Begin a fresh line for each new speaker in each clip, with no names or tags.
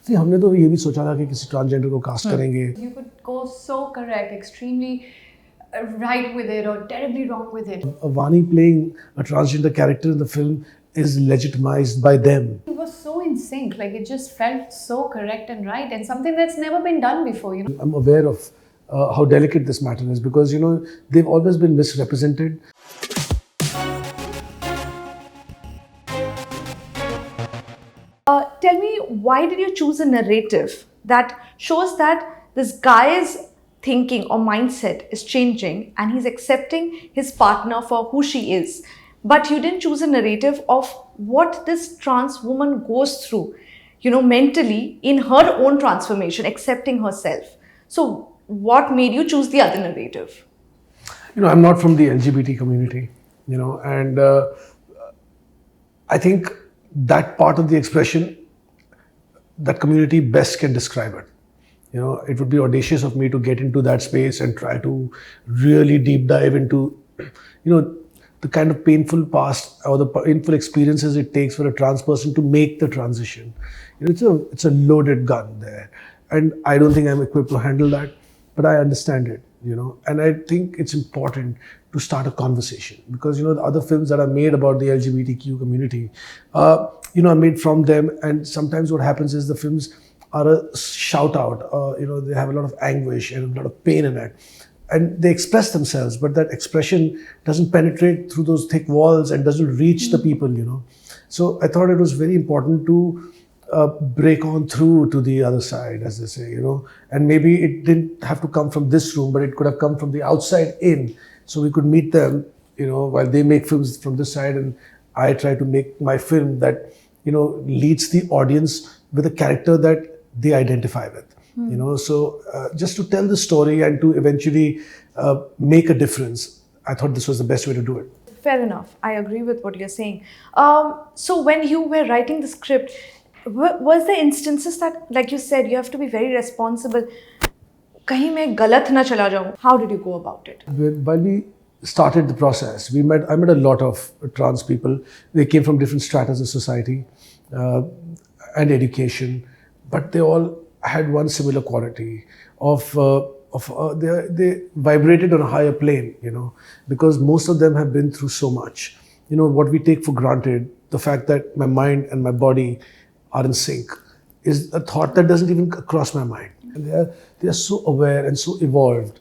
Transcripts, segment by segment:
See, हमने तो ये भी सोचा था कि किसी ट्रांसजेंडर को कास्ट करेंगे.
You could go so correct, extremely right with it or terribly wrong with it.
Vani playing a transgender character in the film is legitimized by them.
It was so in sync, like it just felt so correct and right, and something that's never been done before, you know.
I'm aware of how delicate this matter is because, you know, they've always been misrepresented.
Tell me, why did you choose a narrative that shows that this guy's thinking or mindset is changing and he's accepting his partner for who she is, but you didn't choose a narrative of what this trans woman goes through, you know, mentally in her own transformation, accepting herself? So what made you choose the other narrative?
You know, I'm not from the LGBT community, you know, and I think that part of the expression, that community best can describe it. You know, it would be audacious of me to get into that space and try to really deep dive into, you know, the kind of painful past or the painful experiences it takes for a trans person to make the transition. You know, it's a loaded gun there, and I don't think I'm equipped to handle that, but I understand it. You know, and I think it's important to start a conversation because, you know, the other films that are made about the LGBTQ community, you know, are made from them, and sometimes what happens is the films are a shout out. You know, they have a lot of anguish and a lot of pain in it, and they express themselves, but that expression doesn't penetrate through those thick walls and doesn't reach the people. You know, so I thought it was very important to break on through to the other side, as they say, you know, and maybe it didn't have to come from this room, but it could have come from the outside in, so we could meet them, you know, while they make films from this side, and I try to make my film that, you know, leads the audience with a character that they identify with, you know, so just to tell the story and to eventually make a difference, I thought this was the best way to do it.
Fair enough. I agree with what you're saying. So when you were writing the script, was there instances that, like you said, you have to be very responsible? कहीं मैं गलत ना चला जाऊं. How did you go about it?
While we started the process, I met a lot of trans people. They came from different stratas of society and education, but they all had one similar quality of they vibrated on a higher plane, you know, because most of them have been through so much. You know, what we take for granted, the fact that my mind and my body are in sync, is a thought that doesn't even cross my mind. And they are so aware and so evolved,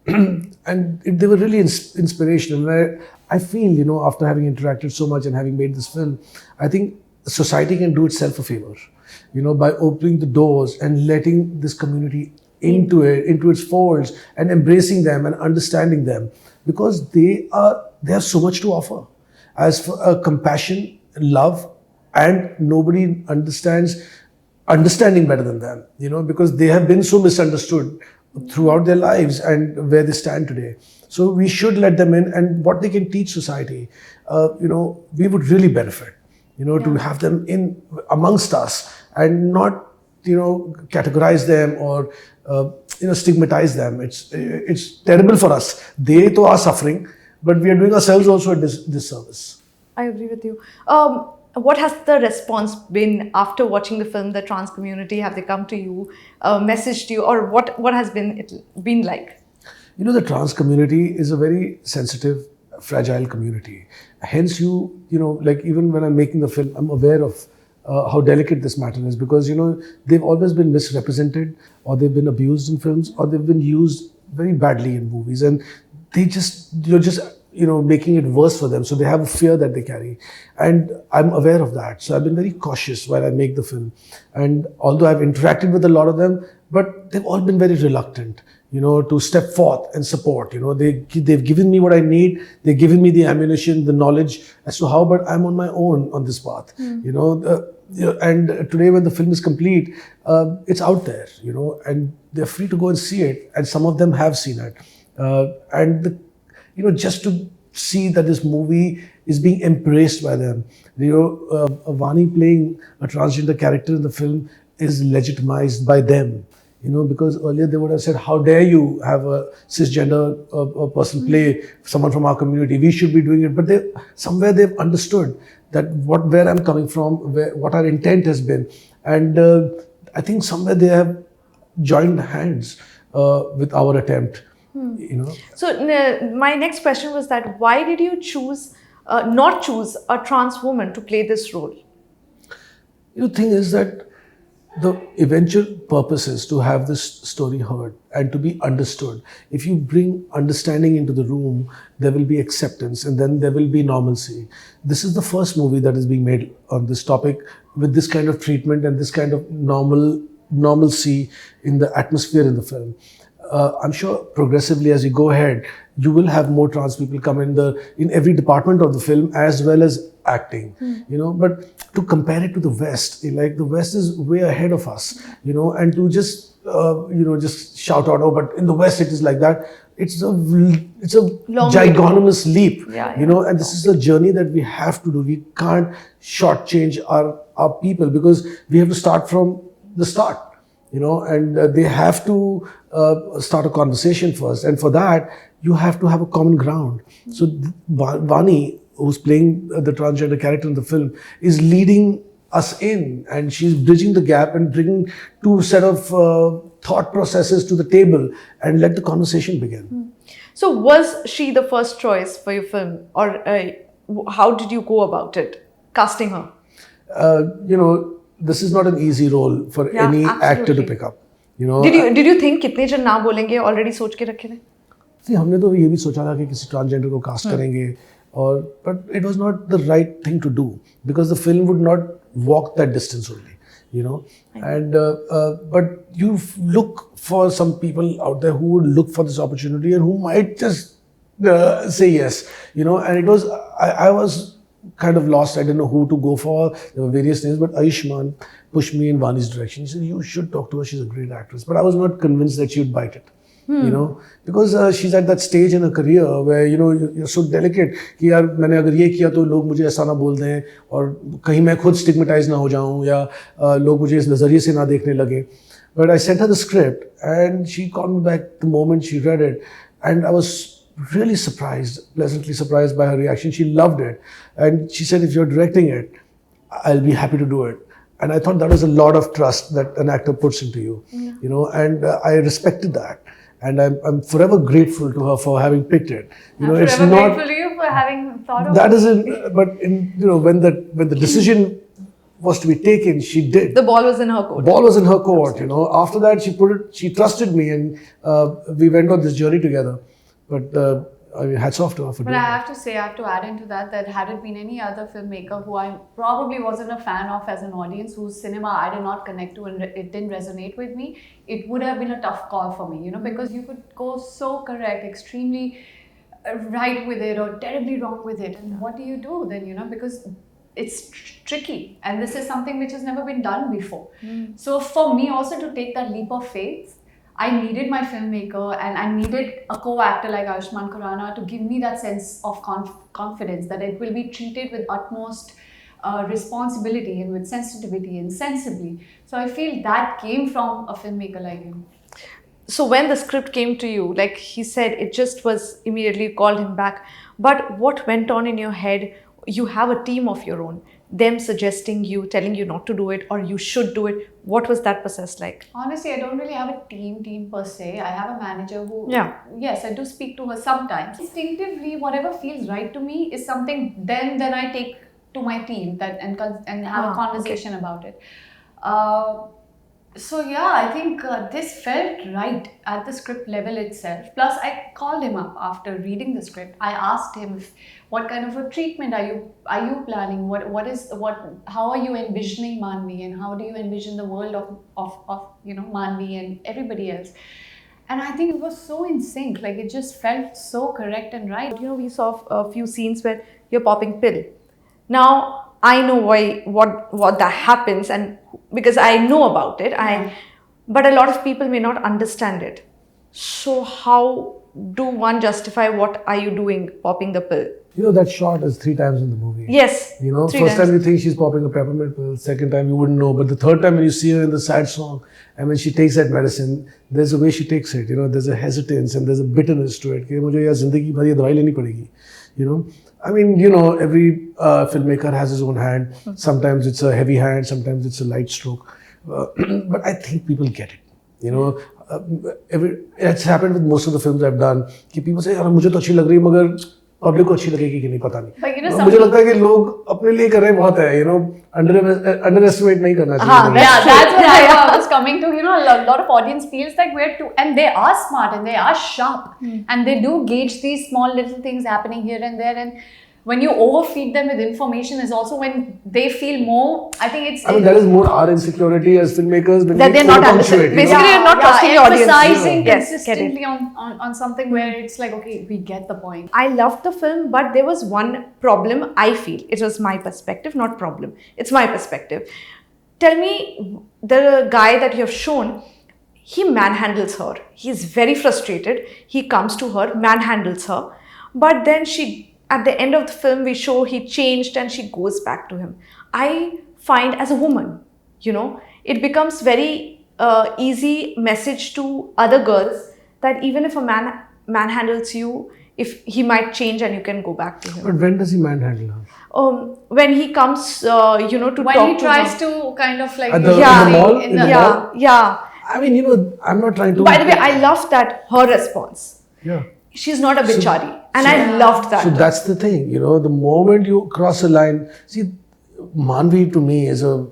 and they were really inspirational. And I feel, you know, after having interacted so much and having made this film, I think society can do itself a favor, you know, by opening the doors and letting this community into its folds and embracing them and understanding them, because they have so much to offer as for compassion, love. And nobody understanding better than them, you know, because they have been so misunderstood throughout their lives and where they stand today. So we should let them in, and what they can teach society, you know, we would really benefit, you know, to have them in amongst us and not, you know, categorize them or, you know, stigmatize them. It's terrible for us. They too are suffering, but we are doing ourselves also a disservice.
I agree with you. What has the response been after watching the film? The trans community, have they come to you, messaged you, or what has been like?
You know, the trans community is a very sensitive, fragile community. Hence, you know, like even when I'm making the film, I'm aware of how delicate this matter is because, you know, they've always been misrepresented, or they've been abused in films, or they've been used very badly in movies, and you're just you know, making it worse for them. So they have a fear that they carry. And I'm aware of that. So I've been very cautious while I make the film. And although I've interacted with a lot of them, but they've all been very reluctant, you know, to step forth and support. You know, they've given me what I need. They've given me the ammunition, the knowledge as to how, but I'm on my own on this path, you know. And today when the film is complete, it's out there, you know, and they're free to go and see it. And some of them have seen it. You know, just to see that this movie is being embraced by them. You know, Vani playing a transgender character in the film is legitimized by them. You know, because earlier they would have said, how dare you have a cisgender person play someone from our community? We should be doing it. But somewhere they've understood that where I'm coming from, what our intent has been. and I think somewhere they have joined hands with our attempt. You know,
So my next question was that why did you choose not choose a trans woman to play this role?
the thing is that the eventual purpose is to have this story heard and to be understood. If you bring understanding into the room, there will be acceptance and then there will be normalcy. This is the first movie that is being made on this topic with this kind of treatment and this kind of normalcy in the atmosphere in the film. I'm sure progressively as you go ahead, you will have more trans people come in every department of the film as well as acting. You know, but to compare it to the West, like the West is way ahead of us. You know, and to just just shout out, oh, but in the West it is like that. It's a
Long
gigantic leap.
Yeah,
You know, and this is a journey that we have to do. We can't shortchange our people because we have to start from the start. You know, and they have to start a conversation first, and for that you have to have a common ground. So Vani, who's playing the transgender character in the film, is leading us in, and she's bridging the gap and bringing two set of thought processes to the table and let the conversation begin.
So was she the first choice for your film, or how did you go about it, casting her?
You know, this is not an easy role for
Yeah,
any actor to
absolutely.
pick up. You know,
Did you think कितने जन ना बोलेंगे already सोच के रखे थे?
See, हमने तो ये भी सोचा था कि किसी ट्रांसजेंडर को कास्ट करेंगे और but it was not the right thing to do because the film would not walk that distance only, you know. And but you look for some people out there who would look for this opportunity and who might just say yes, you know. And it was I was kind of lost. I didn't know who to go for. There were various names, but Ayushmann pushed me in Vani's direction. He said, "You should talk to her. She's a great actress." But I was not convinced that she would bite it. You know, because she's at that stage in her career where you know you're so delicate कि यार मैंने अगर ये किया तो लोग मुझे ऐसा ना बोल दें और कहीं मैं खुद stigmatized ना हो जाऊं या लोग मुझे इस नज़रिए से ना देखने लगे. But I sent her the script and she called me back the moment she read it, and I was really surprised, pleasantly surprised by her reaction. She loved it, and she said, "If you're directing it, I'll be happy to do it." And I thought that was a lot of trust that an actor puts into you, you know, and I respected that. And I'm forever grateful to her for having picked it. You know,
I'm
it's
forever
not
grateful to you for having thought of
that
it.
isn't. But in you know when the decision was to be taken, she did.
The ball was in her court.
Ball was in her court. You know, after that she trusted me, and we went on this journey together. But I mean, hats off to her for
But
doing
I
that.
have to say, I have to add into that had it been any other filmmaker who I probably wasn't a fan of as an audience, whose cinema I did not connect to and it didn't resonate with me, it would have been a tough call for me, you know, because you could go so correct, extremely right with it or terribly wrong with it. And what do you do then, you know, because it's tricky and this is something which has never been done before. So for me also to take that leap of faith, I needed my filmmaker and I needed a co-actor like Ayushmann Khurrana to give me that sense of confidence that it will be treated with utmost responsibility and with sensitivity and sensibly. So I feel that came from a filmmaker like him.
So when the script came to you, like he said, it just was immediately called him back. But what went on in your head? You have a team of your own, them suggesting you, telling you not to do it or you should do it. What was that process like?
Honestly, I don't really have a team per se. I have a manager who,
Yeah.
yes, I do speak to her sometimes. Instinctively, whatever feels right to me is something then I take to my team and have a conversation about it. So yeah, I think this felt right at the script level itself. Plus, I called him up after reading the script. I asked him what kind of a treatment are you planning? How are you envisioning Manvi, and how do you envision the world of you know Manvi and everybody else? And I think it was so in sync. Like it just felt so correct and right.
You know, we saw a few scenes where you're popping pill. Now, I know what that happens, and because I know about it, but a lot of people may not understand it. So how do one justify what are you doing popping the pill?
You know, that shot is 3 times in the movie.
Yes.
You know,
3
first
times.
time you think she's popping a peppermint pill, second time you wouldn't know, but the third time when you see her in the sad song and when she takes that medicine, there's a way she takes it, you know, there's a hesitance and there's a bitterness to it. कि मुझे यार जिंदगी भर ये दवाई लेनी पड़ेगी. You know, I mean, every filmmaker has his own hand. Sometimes it's a heavy hand, sometimes it's a light stroke. But I think people get it. It's happened with most of the films I've done. कि people say, यार मुझे तो अच्छी लग रही है, मगर public को अच्छी लगेगी कि नहीं पता
But
नहीं. मुझे लगता है कि लोग अपने लिए कर रहे हैं बहुत है. Underestimate नहीं करना चाहिए.
Yeah, that's what I was coming to. A lot of audience feels like we're too, and they are smart and they are sharp, and they do gauge these small little things happening here and there. And when you overfeed them with information, is also when they feel more. I think it's.
I mean, that is more our insecurity as filmmakers. When
That
we
they're not
over-punctuate,
understanding. Basically, you're not trusting your audience.
emphasizing
Yes, get it.
consistently on something where it's like, okay, we get the point.
I loved the film, but there was one problem I feel. It was my perspective, not problem. It's my perspective. Tell me, the guy that you have shown, he manhandles her. He's very frustrated. He comes to her, manhandles her. But then at the end of the film, we show he changed and she goes back to him. I find as a woman, it becomes very easy message to other girls that even if a man manhandles you, if he might change and you can go back to him.
But when does he manhandle her?
When he comes, to
When
talk
he
to
tries
her.
to kind of like
At the mall? In the mall?
Yeah.
I mean, I'm not trying to.
By the way, I love that her response.
Yeah.
She's not a bichari, and I loved that.
So that's the thing, the moment you cross a line, see, Manvi to me is a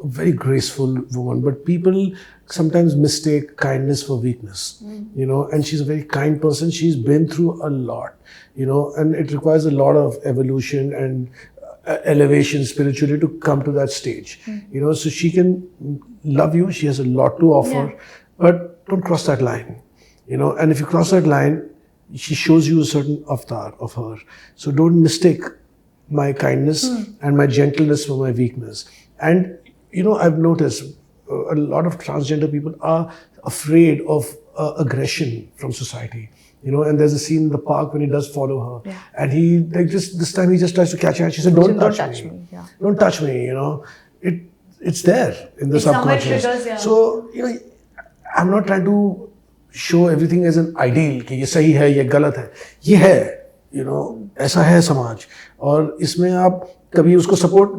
very graceful woman, but people sometimes mistake kindness for weakness, and she's a very kind person. She's been through a lot, and it requires a lot of evolution and elevation spiritually to come to that stage, so she can love you. She has a lot to offer, but don't cross that line. And if you cross that line, she shows you a certain avatar of her. So don't mistake my kindness and my gentleness for my weakness. And, I've noticed a lot of transgender people are afraid of aggression from society. And there's a scene in the park when he does follow her. And he, this time he just tries to catch her and she said, don't touch me.
Yeah.
Don't touch me, It's there in the
It somewhere
subconscious.
triggers, yeah.
So, I'm not trying to show everything as an ideal कि ये सही है, ये गलत है. ये है, ऐसा है समाज. और इसमें आप कभी उसको सपोर्ट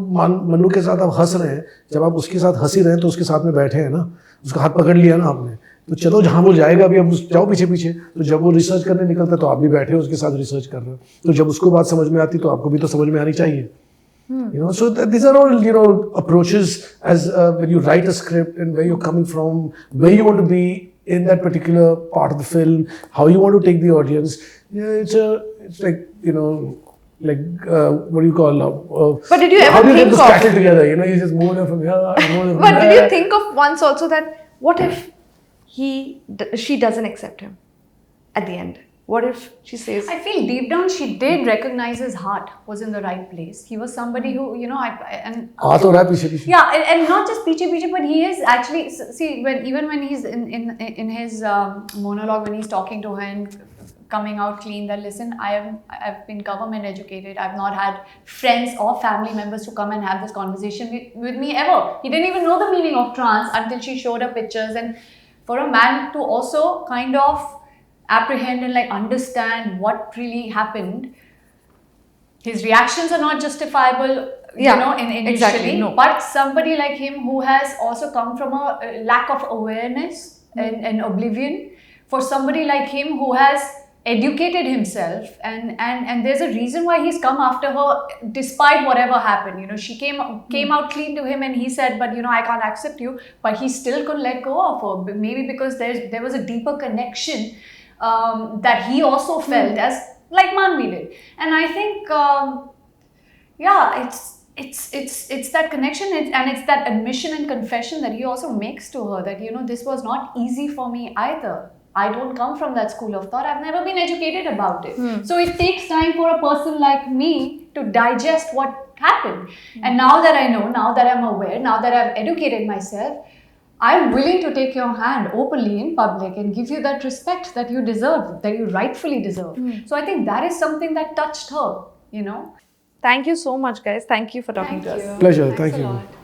मन्नू के साथ आप हंस रहे हैं, जब आप उसके साथ हंसी रहे हैं तो उसके साथ में बैठे हैं ना, उसका हाथ पकड़ लिया ना आपने, तो चलो जहाँ वो जाएगा अभी, अब जाओ पीछे पीछे. तो जब वो रिसर्च करने निकलता है तो आप भी बैठे हो उसके साथ रिसर्च कर रहे हो. तो जब उसको बात समझ में आती तो आपको भी तो समझ में आनी चाहिए. So these are all approaches as when you write a script and where you're coming from, where you want to be in that particular part of the film, how you want to take the audience. It's like what do you call?
But did you
how
ever
do you
think
get this
of?
cattle together? You just move them from here. Move them from
But did
there.
you think of once also that what if she doesn't accept him at the end? What if she says,
I feel deep down she did recognize his heart was in the right place. He was somebody who, and
हाथ हो रहा है पीछे पीछे.
yeah, and not just piche, but he is actually, see, when he's in his monologue, when he's talking to her and coming out clean that, listen, I've been government educated. I've not had friends or family members to come and have this conversation with me ever. He didn't even know the meaning of trans until she showed her pictures. And for a man to also kind of apprehend and understand what really happened, his reactions are not justifiable, initially.
Exactly, no.
But somebody like him who has also come from a lack of awareness and oblivion, for somebody like him who has educated himself and there's a reason why he's come after her despite whatever happened. She came out clean to him and he said, but I can't accept you, but he still couldn't let go of her, maybe because there was a deeper connection that he also felt as like Manvi did. And I think it's that connection and it's that admission and confession that he also makes to her that this was not easy for me either. I don't come from that school of thought. I've never been educated about it. So it takes time for a person like me to digest what happened. And now that I know, now that I'm aware, now that I've educated myself, I'm willing to take your hand openly in public and give you that respect that you deserve, that you rightfully deserve. So I think that is something that touched her,
Thank you so much, guys. Thank you for talking to us.
Pleasure.
Thanks
Thank
a
you.
lot.